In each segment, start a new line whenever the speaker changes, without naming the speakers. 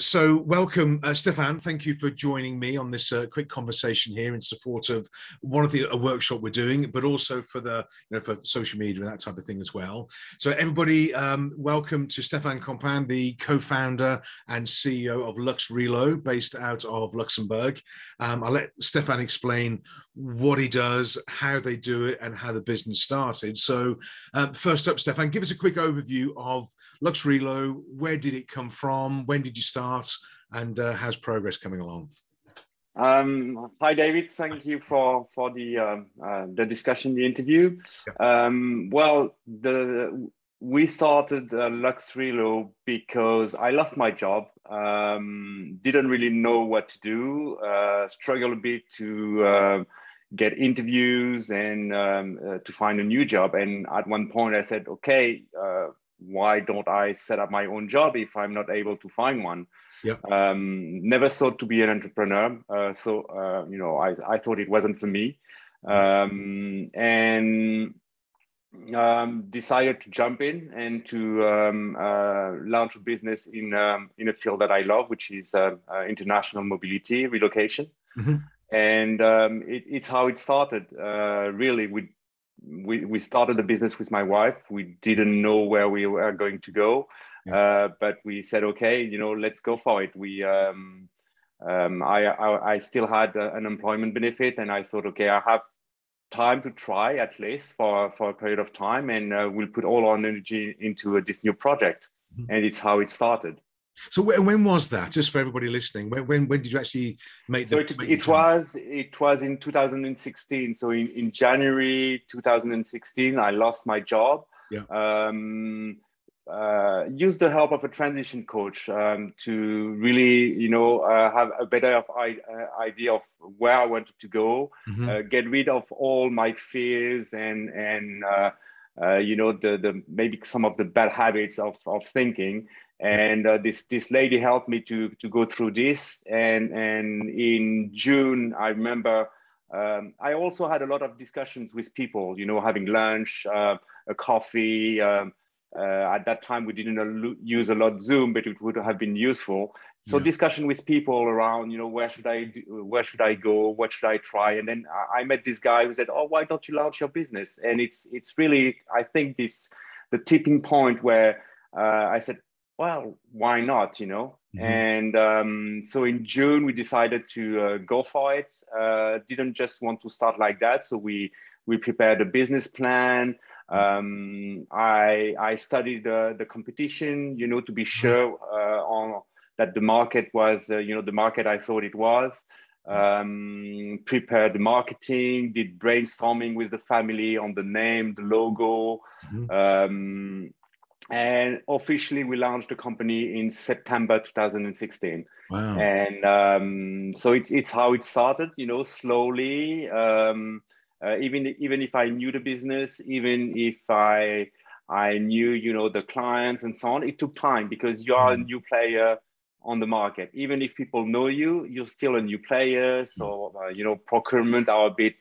So welcome, Stephane. Thank you for joining me on this quick conversation here in support of one of a workshop we're doing, but also for for social media and that type of thing as well. So everybody, welcome to Stephane Compain, the co-founder and CEO of LuxRelo, based out of Luxembourg. I'll let Stephane explain what he does, how they do it, and how the business started. So first up, Stephane, give us a quick overview of LuxRelo. Where did it come from? When did you start? And how's progress coming along?
Hi, David. Thank you for the discussion, the interview. Yeah. We started LuxRelo because I lost my job, didn't really know what to do, struggled a bit to get interviews and to find a new job. And at one point I said, okay, why don't I set up my own job if I'm not able to find one? Yeah. Never thought to be an entrepreneur. I thought it wasn't for me. Decided to jump in and to launch a business in a field that I love, which is international mobility, relocation. Mm-hmm. And it's how it started. Really, we started the business with my wife. We didn't know where we were going to go, but we said, okay, let's go for it. I still had an employment benefit, and I thought, okay, I have time to try at least for a period of time, and we'll put all our energy into this new project. Mm-hmm. And it's how it started.
So when was that? Just for everybody listening, when did you actually make the?
So it was in 2016. So in January 2016, I lost my job. Yeah. Used the help of a transition coach to really, have a better idea of where I wanted to go. Mm-hmm. Get rid of all my fears and the maybe some of the bad habits of thinking. And this lady helped me to go through this. And in June, I remember I also had a lot of discussions with people, having lunch, a coffee. At that time, we didn't use a lot Zoom, but it would have been useful. So discussion with people around, where should I go? What should I try? And then I met this guy who said, oh, why don't you launch your business? And it's really, I think the tipping point where I said, well, why not, Mm-hmm. And so in June, we decided to go for it. Didn't just want to start like that. So we prepared a business plan. I studied the competition, to be sure on that the market was, the market I thought it was. Prepared the marketing, did brainstorming with the family on the name, the logo. Mm-hmm. And officially, we launched the company in September 2016. Wow! And so it's how it started, slowly. Even if I knew the business, even if I knew, the clients and so on, it took time because you are a new player on the market. Even if people know you, you're still a new player. So, procurement are a bit,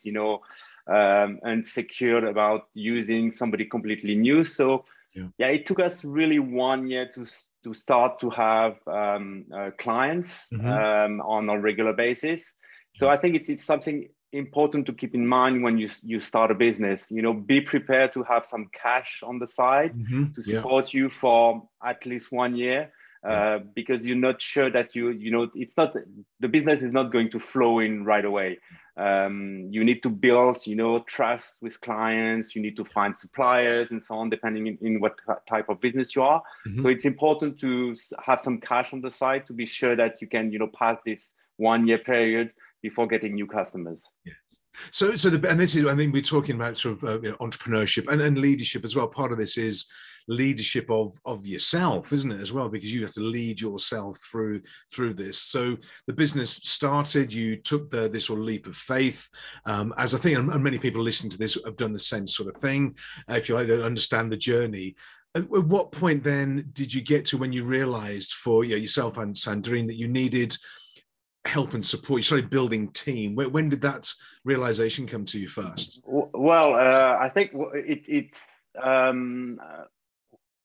insecure about using somebody completely new. So, it took us really 1 year to start to have clients. Mm-hmm. On a regular basis. So I think it's something important to keep in mind when you start a business. Be prepared to have some cash on the side. Mm-hmm. To support you for at least 1 year. Because you're not sure that it's not, the business is not going to flow in right away. You need to build, trust with clients. You need to find suppliers and so on, depending in what type of business you are. Mm-hmm. So it's important to have some cash on the side to be sure that you can, pass this 1 year period before getting new customers.
Yeah. So this is, I think we're talking about sort of entrepreneurship and leadership as well. Part of this is leadership of yourself, isn't it, as well? Because you have to lead yourself through this. So the business started, you took this sort of leap of faith, as I think, and many people listening to this have done the same sort of thing. If you like, they understand the journey. At what point then did you get to when you realized for yourself and Sandrine that you needed help and support? You started building team. When did that realization come to you first?
Well, I think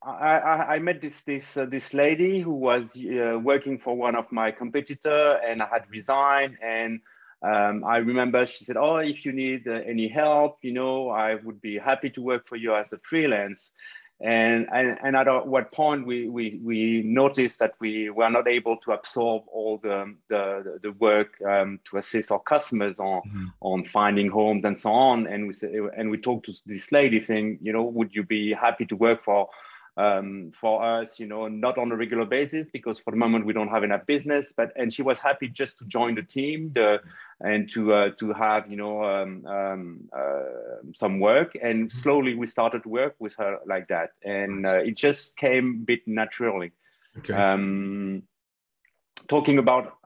I met this lady who was working for one of my competitor, and I had resigned. And I remember she said, "Oh, if you need any help, I would be happy to work for you as a freelance." And at what point we noticed that we were not able to absorb all the work to assist our customers on finding homes and so on. And we talked to this lady saying, would you be happy to work for us, not on a regular basis, because for the moment we don't have enough business, and she was happy just to join the team and to have, some work. And slowly we started to work with her like that. And it just came a bit naturally. Okay. Talking about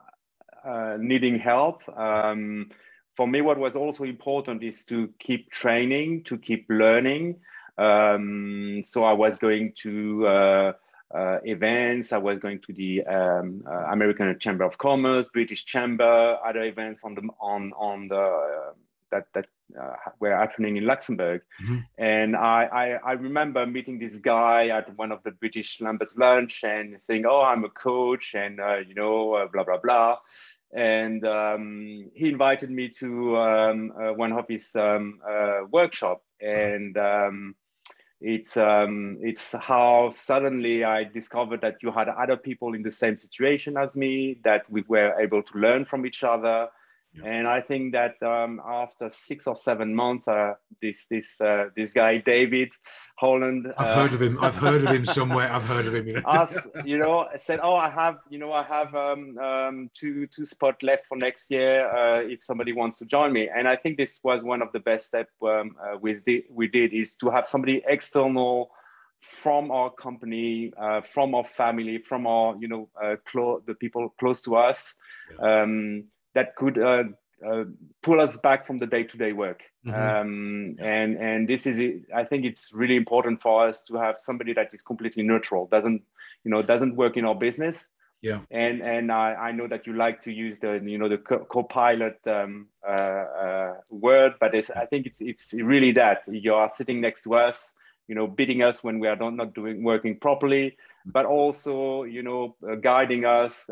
needing help, for me, what was also important is to keep training, to keep learning. So I was going to events. I was going to the American Chamber of Commerce, British Chamber, other events on the that were happening in Luxembourg. And I remember meeting this guy at one of the British Lambers lunch and saying, "Oh, I'm a coach," and blah blah blah. And he invited me to one of his workshop, and it's how suddenly I discovered that you had other people in the same situation as me, that we were able to learn from each other. Yeah. And I think that after 6 or 7 months, this guy David Holland,
I've heard of him. I've heard of him somewhere. I've heard of him.
Said, "Oh, I have two spots left for next year. If somebody wants to join me." And I think this was one of the best steps we did, is to have somebody external from our company, from our family, from our the people close to us. Yeah. That could pull us back from the day-to-day work. And this is it. I think it's really important for us to have somebody that is completely neutral, doesn't work in our business. Yeah. And I know that you like to use the co-pilot word, but I think it's really that you are sitting next to us, beating us when we are not working properly, but also guiding us.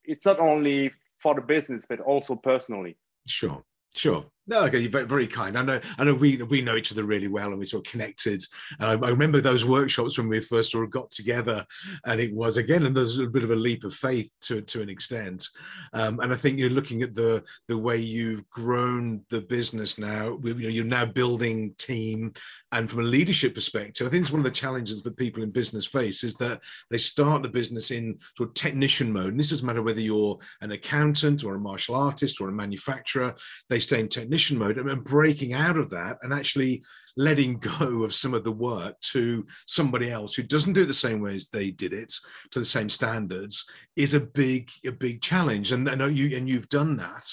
It's not only for the business, but also personally. Sure. No, okay, you're very, very kind. I know we know each other really well, and we sort of connected. I remember those workshops when we first sort of got together, and it was, again, and there's a bit of a leap of faith to an extent. And I think you're looking at the way you've grown the business now. You're now building team, and from a leadership perspective, I think it's one of the challenges that people in business face, is that they start the business in sort of technician mode. And this doesn't matter whether you're an accountant or a martial artist or a manufacturer. They stay in technician mode, and breaking out of that and actually letting go of some of the work to somebody else who doesn't do it the same way as they did it, to the same standards, is a big challenge. And I know you've done that.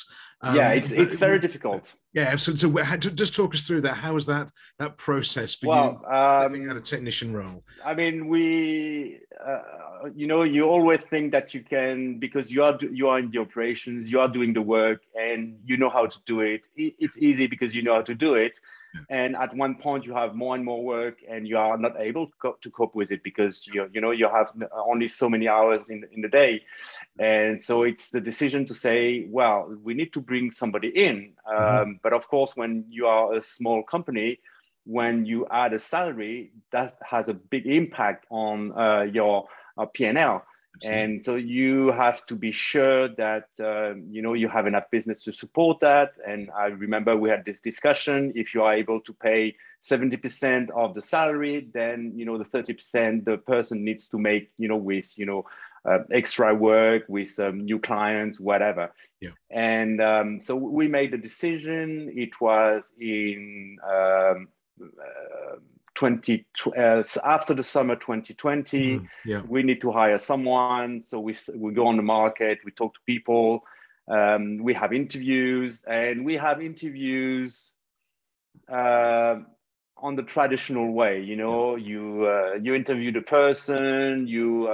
Yeah, it's very difficult. Yeah, so just talk us through that. How was that process for you, stepping out a technician role? I mean, you always think that you can, because you are in the operations, you are doing the work, and you know how to do it. It's easy because you know how to do it. Yeah. And at one point, you have more and more work, and you are not able to cope with it because you have only so many hours in the day. And so it's the decision to say, well, we need to bring somebody in. But of course, when you are a small company, when you add a salary, that has a big impact on your P&L. And so you have to be sure that you have enough business to support that. And I remember we had this discussion: if you are able to pay 70% of the salary, then the 30% the person needs to make with extra work, with new clients, whatever. Yeah. And so we made the decision. It was in after the summer 2020. Yeah. We need to hire someone. So we go on the market, we talk to people, we have interviews, and we have interviews on the traditional way. You interview the person, you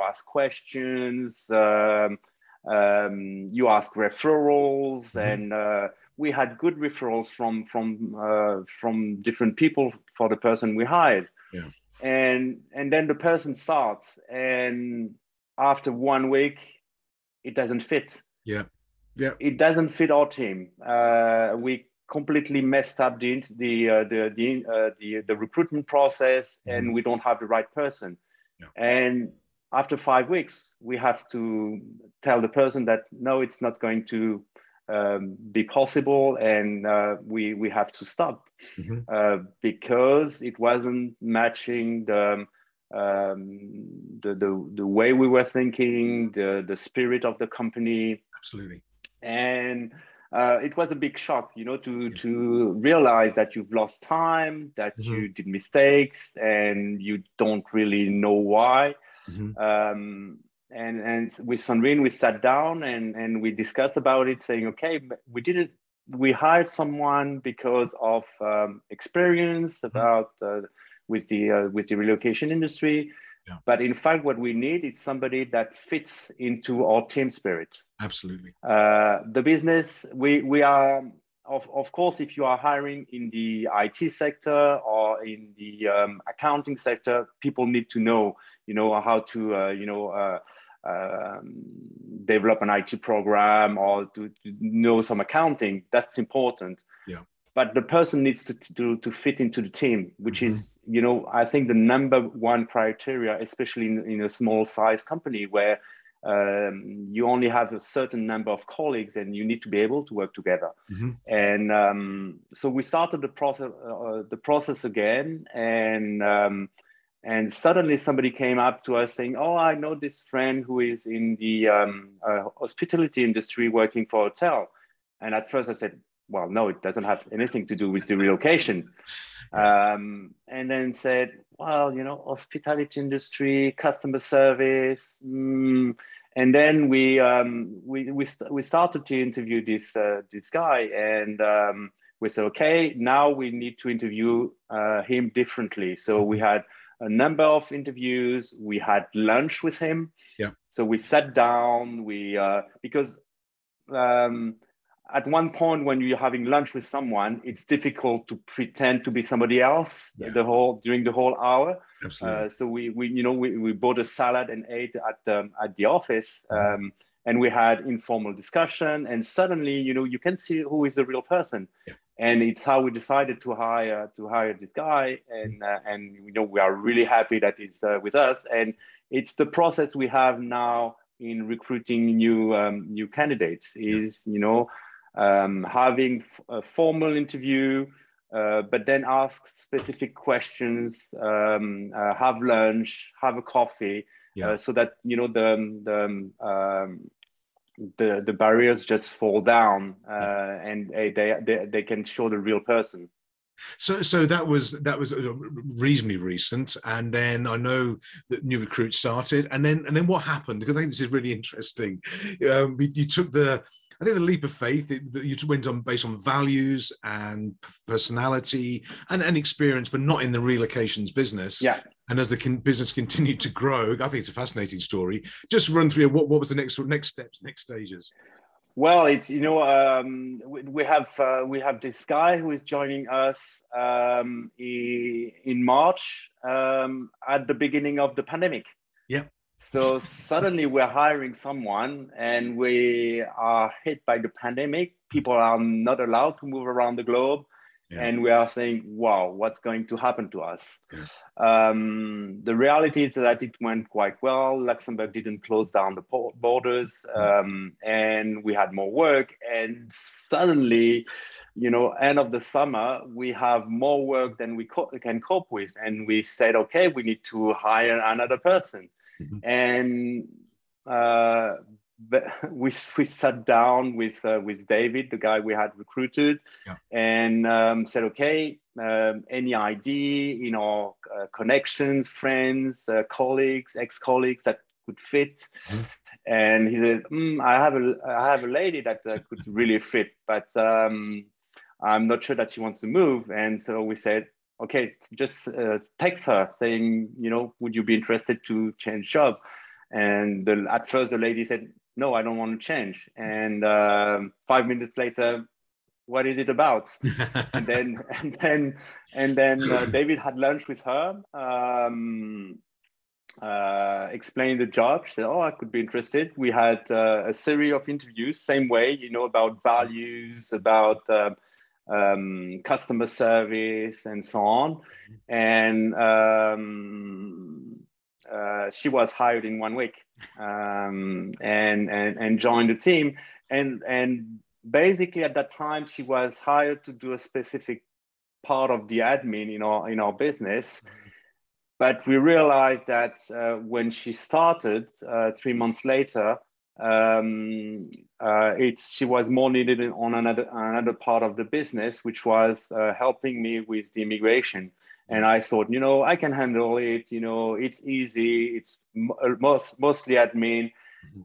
ask questions, you ask referrals, and we had good referrals from different people for the person we hired.
Yeah.
And then the person starts, and after 1 week, it doesn't fit.
Yeah. Yeah.
It doesn't fit our team. We completely messed up the recruitment process, and we don't have the right person.
Yeah.
And after 5 weeks, we have to tell the person that no, it's not going to be possible, and we have to stop because it wasn't matching the way we were thinking, the spirit of the company.
Absolutely.
And it was a big shock, to realize that you've lost time, that you did mistakes, and you don't really know why. And with Sandrine, we sat down and we discussed about it, saying, okay, we hired someone because of experience about with the relocation industry.
Yeah.
But in fact, what we need is somebody that fits into our team spirit.
Absolutely.
The business, we are, of course, if you are hiring in the IT sector or in the accounting sector, people need to know, how to, develop an IT program or to know some accounting. That's important.
Yeah.
But the person needs to fit into the team, which is, I think the number one criteria, especially in a small size company where you only have a certain number of colleagues and you need to be able to work together. And so we started the process again, and suddenly somebody came up to us saying, oh, I know this friend who is in the hospitality industry working for a hotel. And at first I said, well, no, it doesn't have anything to do with the relocation. And then said, well, hospitality industry, customer service. And then we started to interview this guy, and we said, okay, now we need to interview him differently. So we had a number of interviews. We had lunch with him.
Yeah.
So we sat down. Because at one point when you're having lunch with someone, it's difficult to pretend to be somebody else during the whole hour.
Absolutely.
So we bought a salad and ate at the office, and we had informal discussion. And suddenly, you can see who is the real person.
Yeah.
And it's how we decided to hire this guy, and we are really happy that he's with us. And it's the process we have now in recruiting new candidates is having a formal interview, but then ask specific questions, have lunch, have a coffee, so that the barriers just fall down, and they can show the real person.
So that was reasonably recent, and then I know that new recruit started, and then what happened? Because I think this is really interesting. You took the leap of faith that you went on based on values and personality and experience, but not in the relocations business.
Yeah.
And as the business continued to grow, I think it's a fascinating story. Just run through what was the next steps, next stages.
Well, it's we have this guy who is joining us in March at the beginning of the pandemic.
Yeah.
So suddenly we're hiring someone, and we are hit by the pandemic. People are not allowed to move around the globe. Yeah. And we are saying, wow, what's going to happen to us? Yeah. The reality is that it went quite well. Luxembourg didn't close down the borders, and we had more work. And suddenly, end of the summer, we have more work than we can cope with. And we said, okay, we need to hire another person. And but we sat down with David, the guy we had recruited, and said, okay, any idea in our connections, friends, colleagues, ex-colleagues that could fit? And he said, I have a lady that could really fit, but I'm not sure that she wants to move. And so we said, okay, just text her saying, would you be interested to change job? And at first the lady said, no, I don't want to change. And 5 minutes later, what is it about? And then David had lunch with her, explained the job. She said, "Oh, I could be interested." We had a series of interviews, same way, you know, about values, about customer service, and so on. And she was hired in 1 week, and joined the team. And basically at that time, she was hired to do a specific part of the admin in our business. But we realized that when she started 3 months later, she was more needed on another part of the business, which was helping me with the immigration. And I thought, you know, I can handle it. You know, it's easy. It's mostly admin.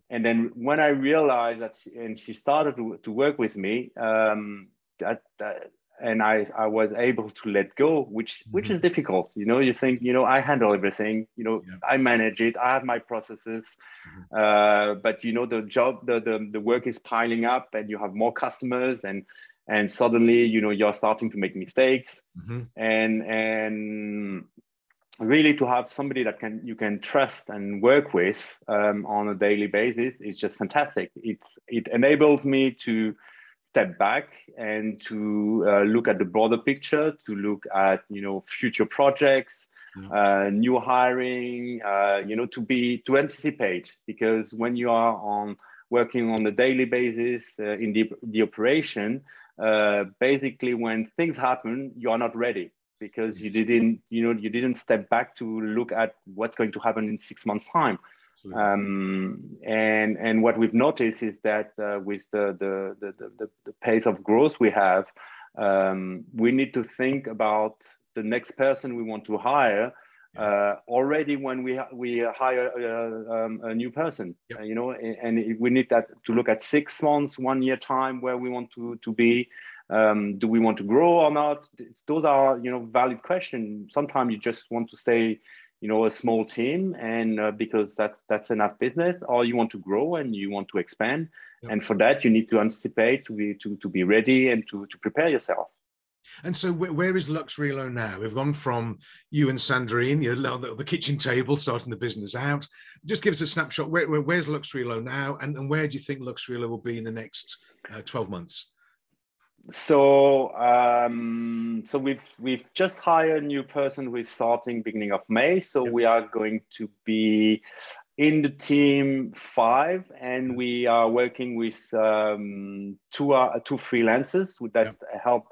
And then when I realized that, and she started to work with me, and I was able to let go, which is difficult. You know, you think, you know, I handle everything. You know, I manage it. I have my processes. But you know, the work is piling up, and you have more customers, and suddenly, you know, you're starting to make mistakes, and really to have somebody that you can trust and work with on a daily basis is just fantastic. It enables me to step back and to look at the broader picture, to look at, you know, future projects, new hiring, you know, to anticipate, because when you are working on a daily basis in the operation, basically when things happen, you are not ready, because you didn't step back to look at what's going to happen in 6 months' time. And what we've noticed is that with the pace of growth we have, we need to think about the next person we want to hire already when we hire a new person. You know, and we need that to look at 6 months, 1 year time, where we want to be. Do we want to grow or not? Those are, you know, valid questions. Sometimes you just want to say, you know, a small team, and because that's enough business, or you want to grow and you want to expand. And for that, you need to anticipate, to be ready, and to prepare yourself.
And so where is LuxRelo now? We've gone from you and Sandrine, you know, the kitchen table, starting the business out. Just give us a snapshot. Where's LuxRelo now, and where do you think LuxRelo will be in the next 12 months?
So we've just hired a new person who is starting beginning of May. So we are going to be in the team 5, and we are working with two freelancers that help.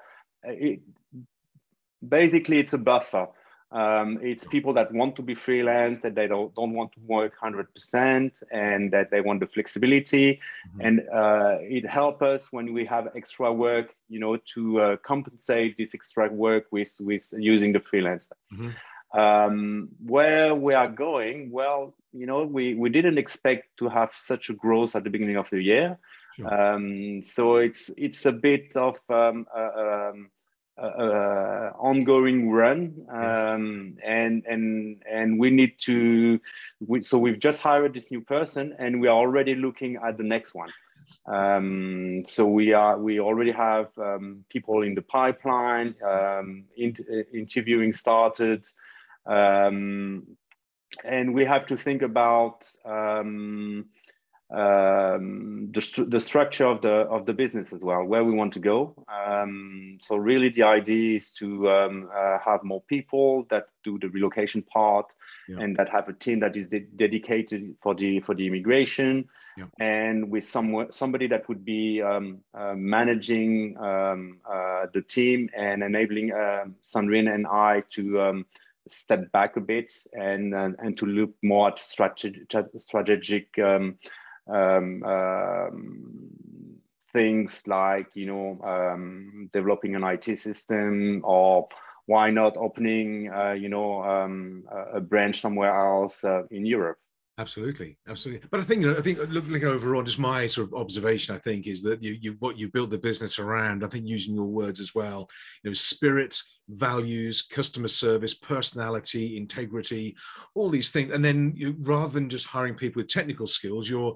Basically, it's a buffer. It's people that want to be freelance, that they don't want to work 100%, and that they want the flexibility. And it helps us when we have extra work, you know, to compensate this extra work with using the freelancer. Where we are going, well, you know, we didn't expect to have such a growth at the beginning of the year. So it's a bit of ongoing run, and we need to. So we've just hired this new person, and we are already looking at the next one. So we already have people in the pipeline, interviewing started, and we have to think about the structure of the business as well, where we want to go. So really the idea is to have more people that do the relocation part, and that have a team that is dedicated for the immigration, and with somebody that would be managing the team and enabling Sandrine and I to step back a bit and to look more at strategic things like, you know, developing an IT system, or why not opening, you know, a branch somewhere else in Europe.
Absolutely. But I think looking overall, just my sort of observation, I think, is that what you built the business around, I think using your words as well, you know, spirit, values, customer service, personality, integrity, all these things. And then rather than just hiring people with technical skills, you're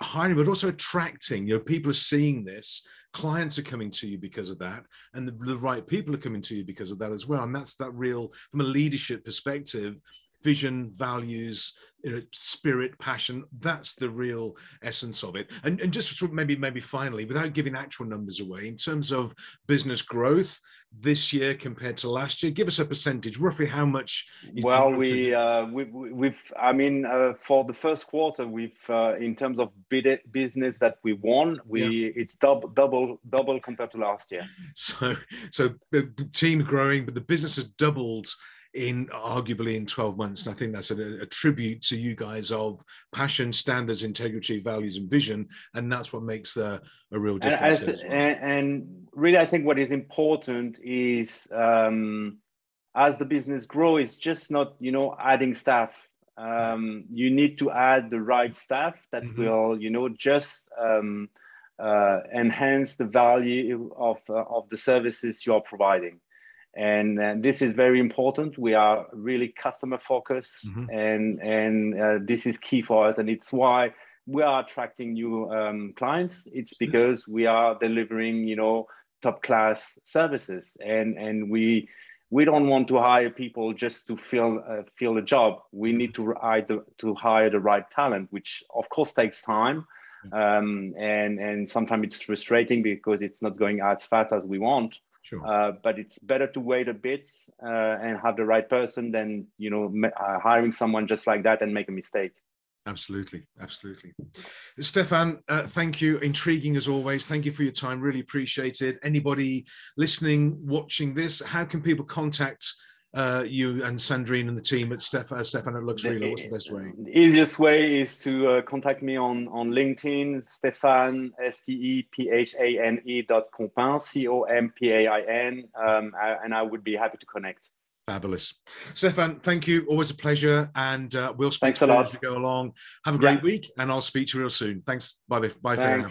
hiring, but also attracting. People are seeing this. Clients are coming to you because of that, and the right people are coming to you because of that as well. And that's that real, from a leadership perspective, vision, values, spirit, passion. That's the real essence of it. And just maybe finally, without giving actual numbers away, in terms of business growth this year compared to last year, give us a percentage, roughly how much.
Well, I mean, for the first quarter, in terms of business that we won, it's double compared to last year.
So the team growing, but the business has doubled arguably in 12 months. And I think that's a tribute to you guys of passion, standards, integrity, values, and vision. And that's what makes a real difference.
And really, I think what is important is, as the business grows, it's just not, adding staff. You need to add the right staff that will, just enhance the value of the services you are providing. And this is very important. We are really customer focused, and this is key for us. And it's why we are attracting new clients. It's because we are delivering, top class services, and we don't want to hire people just to fill a job. We need to hire the right talent, which of course takes time. And sometimes it's frustrating because it's not going as fast as we want.
Sure.
But it's better to wait a bit and have the right person than hiring someone just like that and make a mistake.
Absolutely. Stephane, thank you. Intriguing as always. Thank you for your time. Really appreciate it. Anybody listening, watching this, how can people contact you and Sandrine and the team at Stephane at LuxRelo? What's the best way?
The easiest way is to contact me on LinkedIn, Stephane, STEPHANE.Compain, COMPAIN, and I would be happy to connect.
Fabulous. Stephane, thank you. Always a pleasure. And we'll speak
to you as
we go along. Have a great week, and I'll speak to you real soon. Thanks. Bye for now.